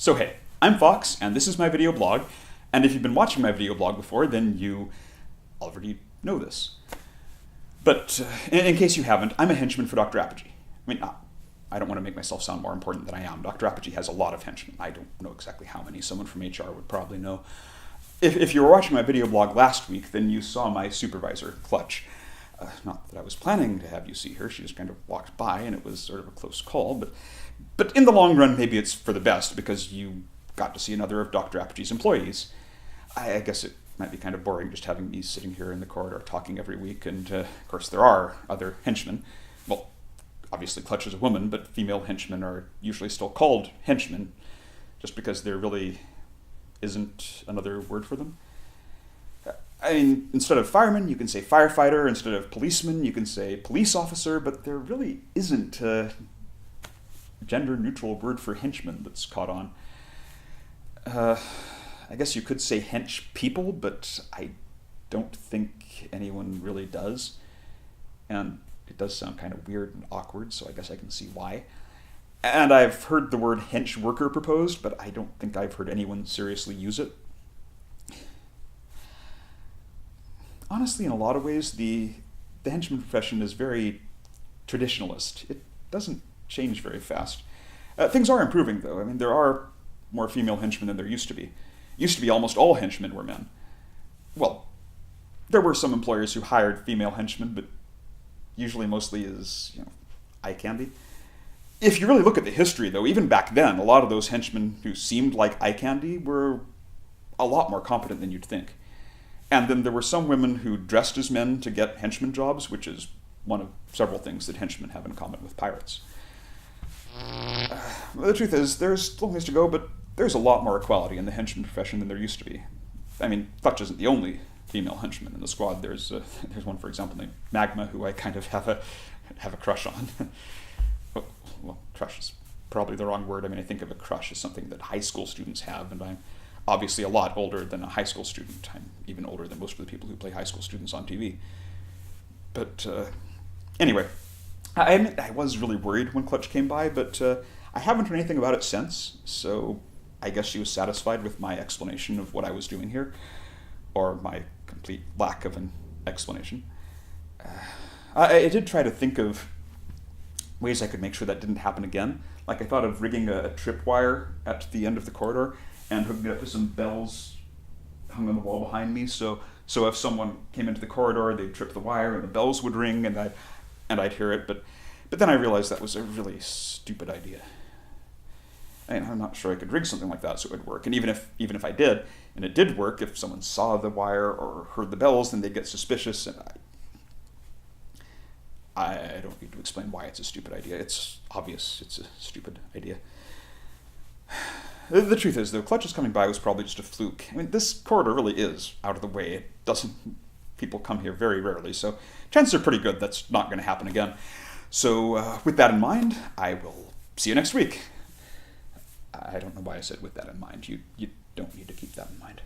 So hey, I'm Fox, and this is my video blog, and if you've been watching my video blog before, then you already know this. But in case you haven't, I'm a henchman for Dr. Apogee. I don't want to make myself sound more important than I am. Dr. Apogee has a lot of henchmen. I don't know exactly how many. Someone from HR would probably know. If you were watching my video blog last week, then you saw my supervisor, Clutch. Not that I was planning to have you see her. She just kind of walked by, and it was sort of a close call. But in the long run, maybe it's for the best, because you got to see another of Dr. Apogee's employees. I guess it might be kind of boring just having me sitting here in the corridor talking every week, and of course there are other henchmen. Well, obviously Clutch is a woman, but female henchmen are usually still called henchmen, just because there really isn't another word for them. I mean, instead of fireman, you can say firefighter. Instead of policeman, you can say police officer, but there really isn't a gender-neutral word for henchman that's caught on. I guess you could say hench people, but I don't think anyone really does. And it does sound kind of weird and awkward, so I guess I can see why. And I've heard the word hench worker proposed, but I don't think I've heard anyone seriously use it. Honestly, in a lot of ways, the henchman profession is very traditionalist. It doesn't change very fast. Things are improving, though. I mean, there are more female henchmen than there used to be. Used to be almost all henchmen were men. Well, there were some employers who hired female henchmen, but usually mostly as, eye candy. If you really look at the history, though, even back then, a lot of those henchmen who seemed like eye candy were a lot more competent than you'd think. And then there were some women who dressed as men to get henchman jobs, which is one of several things that henchmen have in common with pirates. The truth is, there's still ways to go, but there's a lot more equality in the henchman profession than there used to be. I mean, Clutch isn't the only female henchman in the squad. There's one, for example, named Magma, who I kind of have a crush on. Well, crush is probably the wrong word. I mean, I think of a crush as something that high school students have, and I'm obviously a lot older than a high school student. I'm even older than most of the people who play high school students on TV. But anyway, I admit I was really worried when Clutch came by, but I haven't heard anything about it since, so I guess she was satisfied with my explanation of what I was doing here, or my complete lack of an explanation. I did try to think of ways I could make sure that didn't happen again. Like, I thought of rigging a tripwire at the end of the corridor and hooking it up to some bells hung on the wall behind me, so if someone came into the corridor, they'd trip the wire and the bells would ring, and I'd hear it. But then I realized that was a really stupid idea. I mean, I'm not sure I could rig something like that so it would work. And even if I did, and it did work, if someone saw the wire or heard the bells, then they'd get suspicious. And I don't need to explain why it's a stupid idea. It's obvious it's a stupid idea. The truth is, though, Clutch's coming by was probably just a fluke. I mean, this corridor really is out of the way. People come here very rarely, so chances are pretty good that's not going to happen again. So with that in mind, I will see you next week. I don't know why I said with that in mind. You don't need to keep that in mind.